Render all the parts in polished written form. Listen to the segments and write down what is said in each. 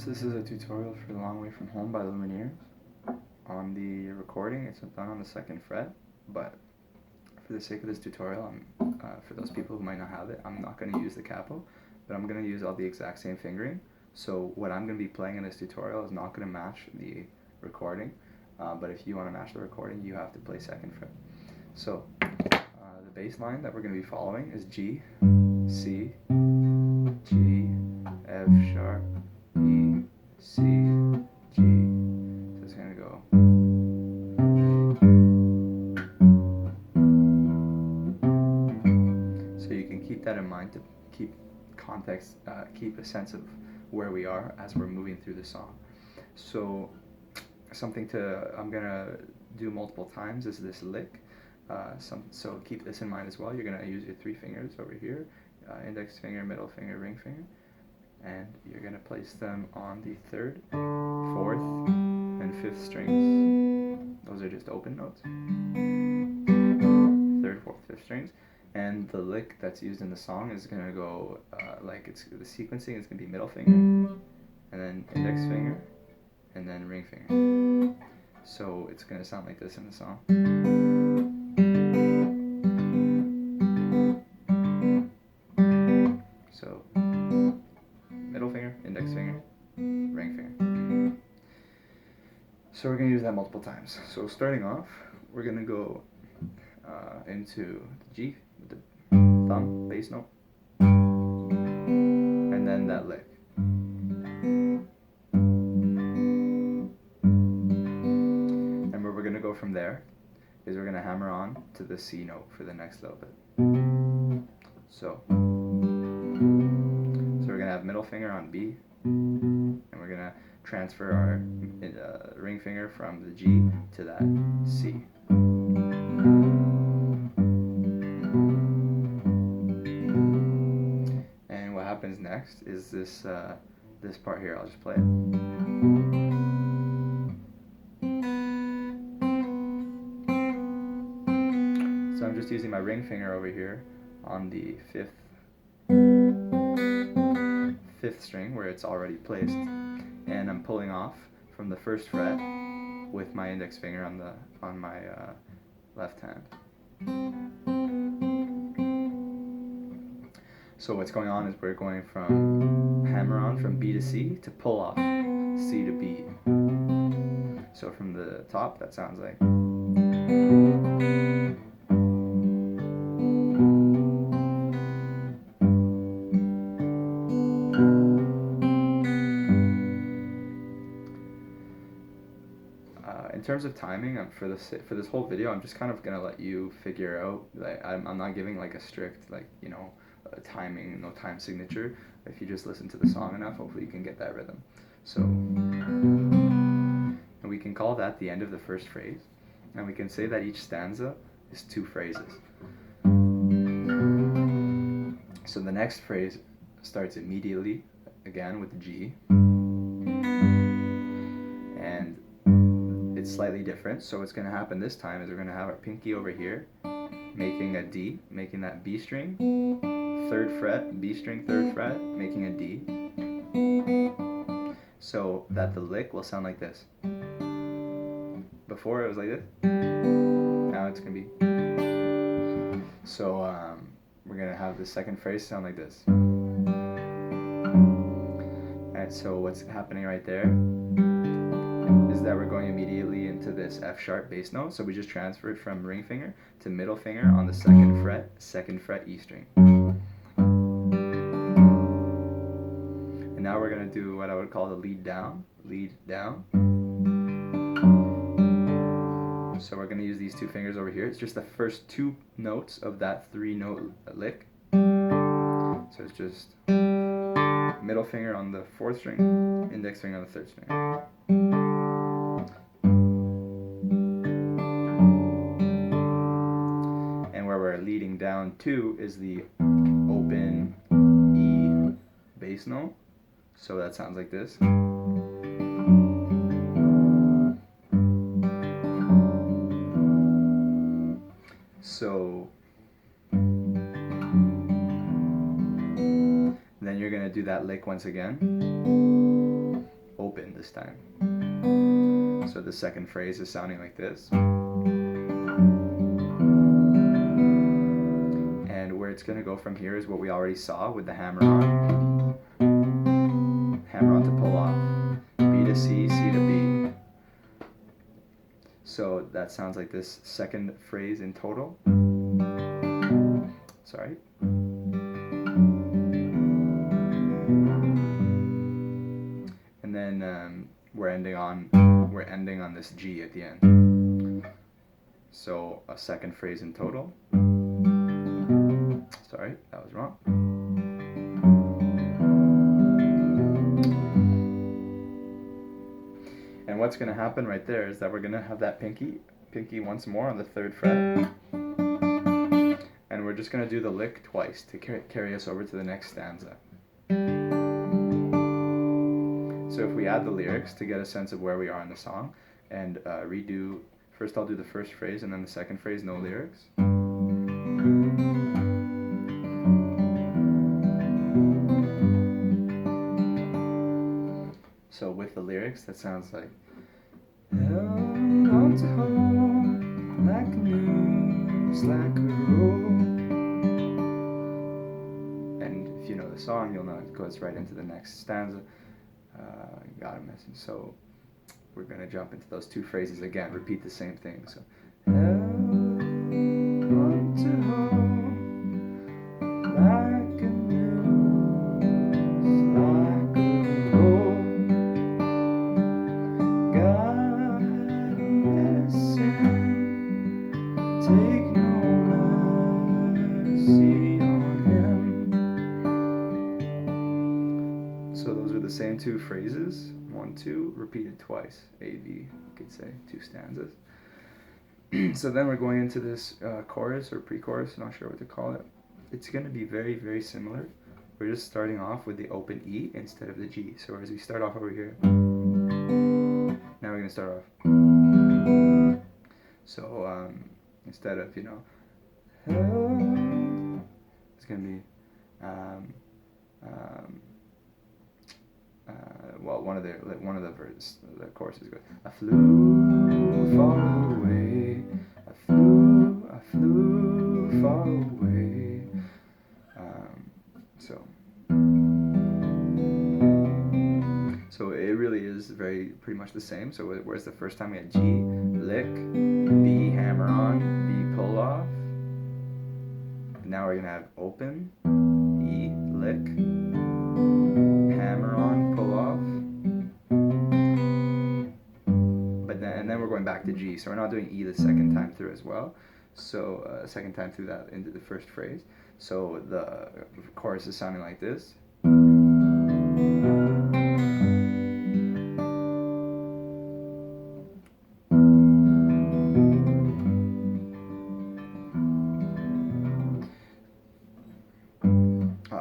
So this is a tutorial for The Long Way From Home by Lumineers. On the recording, it's done on the 2nd fret, but for the sake of this tutorial, for those people who might not have it, I'm not going to use the capo, but I'm going to use all the exact same fingering. So what I'm going to be playing in this tutorial is not going to match the recording, but if you want to match the recording, you have to play 2nd fret. So the bass line that we're going to be following is G, C, G, F sharp, E, C, G. So it's going to go. So you can keep that in mind to keep context, keep a sense of where we are as we're moving through the song. So I'm going to do multiple times is this lick. So keep this in mind as well. You're going to use your 3 fingers over here, index finger, middle finger, ring finger, and you're going to place them on the 3rd, 4th, and 5th strings. Those are just open notes. 3rd, 4th, 5th strings. And the lick that's used in the song is going to go, the sequencing is going to be middle finger, and then index finger, and then ring finger. So it's going to sound like this in the song. So middle finger, index finger, ring finger. So we're going to use that multiple times. So starting off, we're going to go into the G with the thumb, bass note, and then that lick. And where we're going to go from there is we're going to hammer on to the C note for the next little bit. So we're going to have middle finger on B, and we're going to transfer our ring finger from the G to that C. And what happens next is this part here. I'll just play it. So I'm just using my ring finger over here on the 5th string where it's already placed, and I'm pulling off from the 1st fret with my index finger on my left hand. So what's going on is we're going from hammer on from B to C to pull off C to B. So from the top, that sounds like. In terms of timing, for this whole video, I'm just kind of gonna let you figure out. I'm not giving like a strict timing, no time signature. If you just listen to the song enough, hopefully you can get that rhythm. So, and we can call that the end of the 1st phrase, and we can say that each stanza is 2 phrases. So the next phrase starts immediately, again with the G, and it's slightly different. So what's going to happen this time is we're going to have our pinky over here making a D, making that B string, 3rd fret, B string, 3rd fret, making a D, so that the lick will sound like this. Before it was like this, now it's going to be. So we're going to have the 2nd phrase sound like this. And so what's happening right there is that we're going immediately into this F sharp bass note. So we just transferred from ring finger to middle finger on the 2nd fret, 2nd fret E string. And now we're going to do what I would call the lead down. So we're going to use these 2 fingers over here. It's just the first 2 notes of that 3-note lick. So it's just middle finger on the 4th string, index finger on the 3rd string. And where we're leading down to is the open E bass note. So that sounds like this. So then you're going to do that lick once again. this time. So the second phrase is sounding like this. And where it's going to go from here is what we already saw with the hammer on. Hammer on to pull off. B to C, C to B. So that sounds like this second phrase in total. Sorry. And then we're ending on this G at the end. So a second phrase in total. Sorry, that was wrong. And what's going to happen right there is that we're going to have that pinky once more on the 3rd fret. And we're just going to do the lick twice to carry us over to the next stanza. So if we add the lyrics to get a sense of where we are in the song and redo, first I'll do the first phrase and then the second phrase, no lyrics. So with the lyrics, that sounds like held on to hold like a noose, like a rope. And if you know the song, you'll know it goes right into the next stanza. Got it missing. So we're going to jump into those two phrases again, repeat the same thing. So held on to hold like a noose, like a rope. God listen, take no mercy on him. So those are the same two phrases, 1, 2, repeated twice. A, B, you could say, 2 stanzas. So then we're going into this chorus or pre-chorus, not sure what to call it. It's going to be very, very similar. We're just starting off with the open E instead of the G. So as we start off over here, now we're going to start off. So instead of, you know, it's going to be, well, one of the verses, the choruses goes, I flew far away, I flew far away. So it really is pretty much the same. So whereas the first time we had G, lick, B, hammer on, B, pull off. Now we're gonna have open, E, lick, hammer on, pull off. And then we're going back to G. So we're not doing E the second time through as well. So second time through that into the first phrase. So the chorus is sounding like this.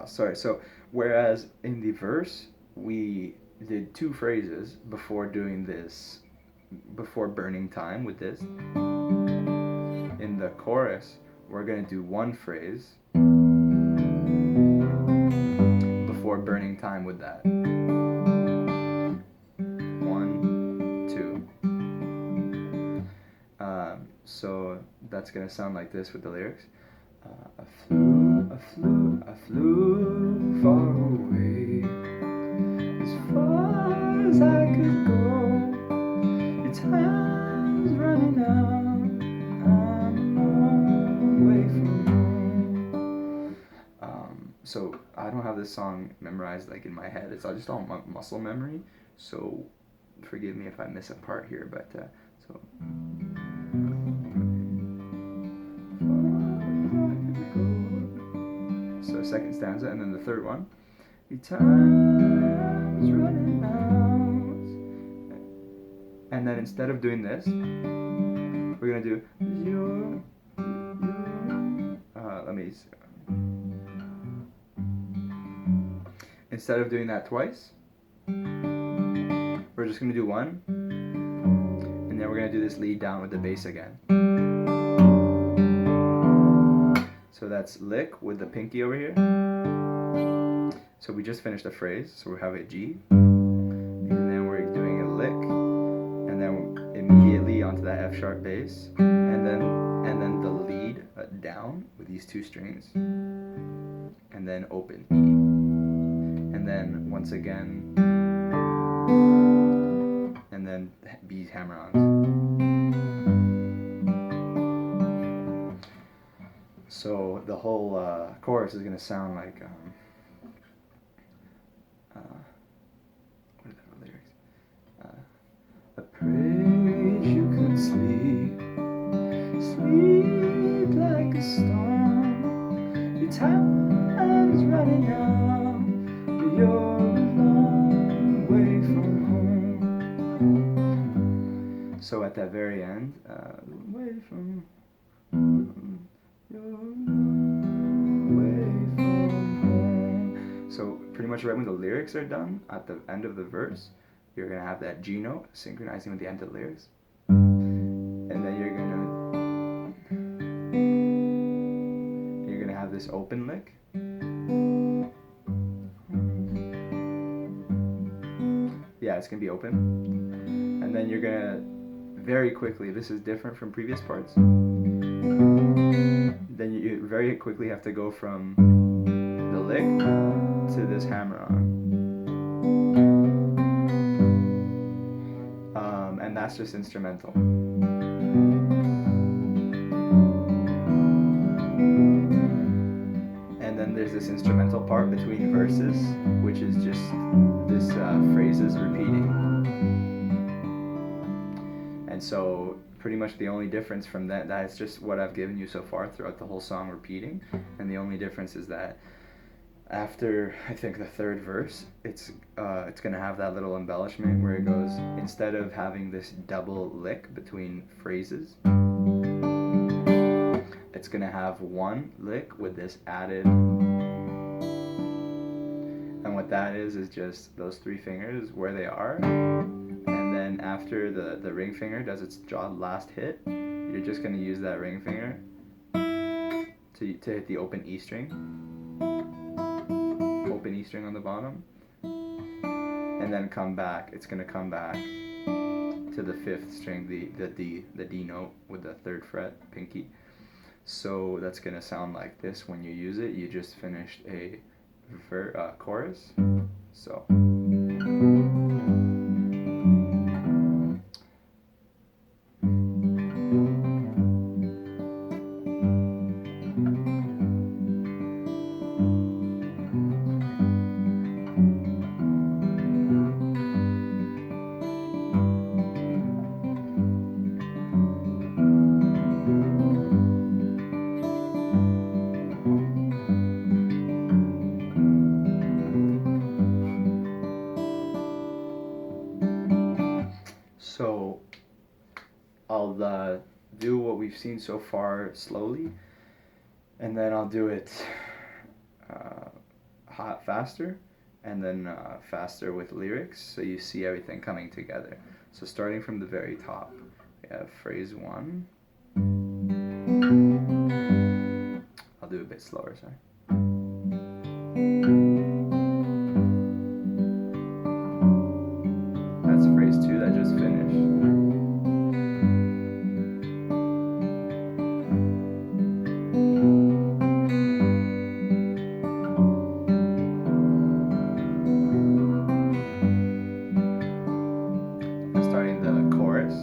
Sorry, so whereas in the verse we did 2 phrases before doing this, before burning time with this, in the chorus we're going to do 1 phrase before burning time with that. 1, 2. So that's going to sound like this with the lyrics. I flew far away, as far as I could go. Your time's running out, I'm a long way from home. So I don't have this song memorized like in my head. It's just all muscle memory. So forgive me if I miss a part here, but so. So second stanza, and then the third one. Your time's running out. And then instead of doing this, we're gonna do your. Let me. Instead of doing that twice, we're just gonna do 1, and then we're gonna do this lead down with the bass again. So that's lick with the pinky over here. So we just finished a phrase, so we have a G, and then we're doing F sharp bass, and then the lead down with these two strings, and then open E, and then once again, and then B hammer-ons. So the whole chorus is gonna sound like what are the lyrics? I prayed you could sleep, sleep like a storm. Your time's running out, but you're a long way from home. So at that very end, away from you're a long way from home. So pretty much right when the lyrics are done, at the end of the verse, you're gonna have that G note synchronizing with the end of the lyrics, and then you're gonna have this open lick. Yeah, it's gonna be open, and then you're gonna very quickly. This is different from previous parts. Then you very quickly have to go from the lick to this hammer-on. And that's just instrumental. And then there's this instrumental part between verses, which is just this phrases repeating. And so pretty much the only difference from that's just what I've given you so far throughout the whole song repeating. And the only difference is that after, I think, the third verse, it's gonna have that little embellishment where it goes, instead of having this double lick between phrases, it's gonna have one lick with this added, and what that is just those three fingers where they are, and then after the ring finger does its last hit, you're just gonna use that ring finger to hit the open E string. Open E string on the bottom, and then come back. It's gonna come back to the fifth string, the D note with the third fret pinky. So that's gonna sound like this when you use it. You just finished a chorus. So. So I'll do what we've seen so far slowly, and then I'll do it faster, and then faster with lyrics, so you see everything coming together. So starting from the very top, we have phrase 1. I'll do it a bit slower, sorry. That's phrase 2 that just finished. Starting the chorus.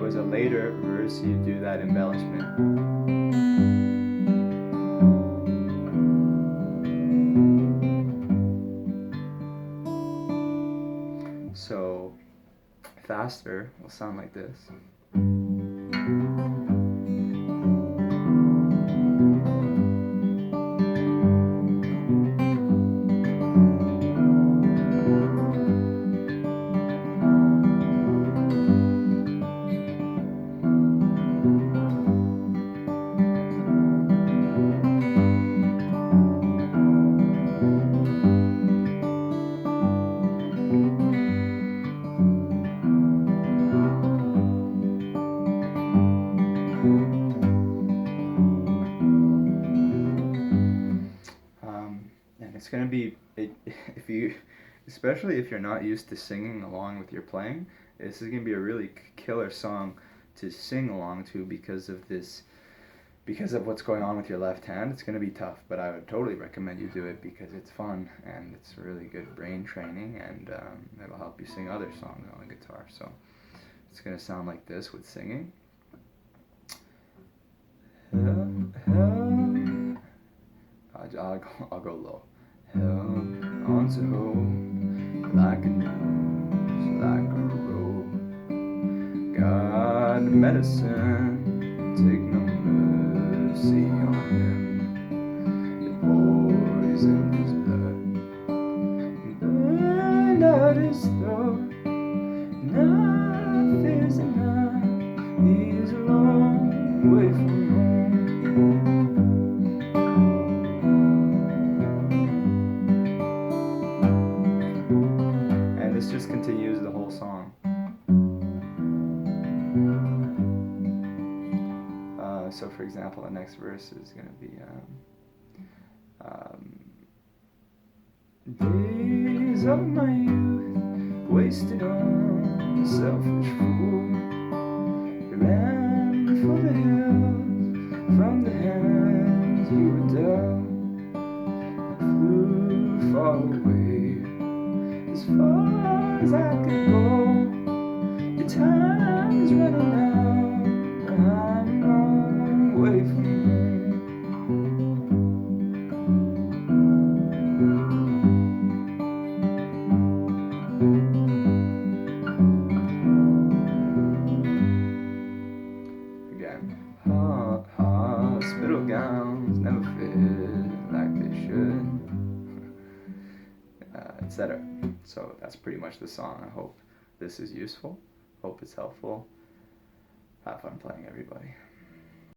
A later verse, you do that embellishment. So faster will sound like this. And it's gonna be if you, especially if you're not used to singing along with your playing, this is gonna be a really killer song to sing along to because of this, because of what's going on with your left hand. It's gonna be tough, but I would totally recommend you do it because it's fun and it's really good brain training, and it'll help you sing other songs on the guitar. So it's gonna sound like this with singing. I'll go low. Held onto hope like a noose, like a rope. God medicine, take no mercy on him. It poisoned his blood, burned out his throat. Enough is enough. He's a long way from home. This just continues the whole song. So for example, the next verse is going to be days of my youth wasted on a selfish fool. He ran for the hills from the hands you were dealt, flew far away as far as I could go. Your time is running out. I'm a long way from home. Again, hospital gowns never fit like they should. Etc. So that's pretty much the song. I hope this is useful. Hope it's helpful. Have fun playing, everybody.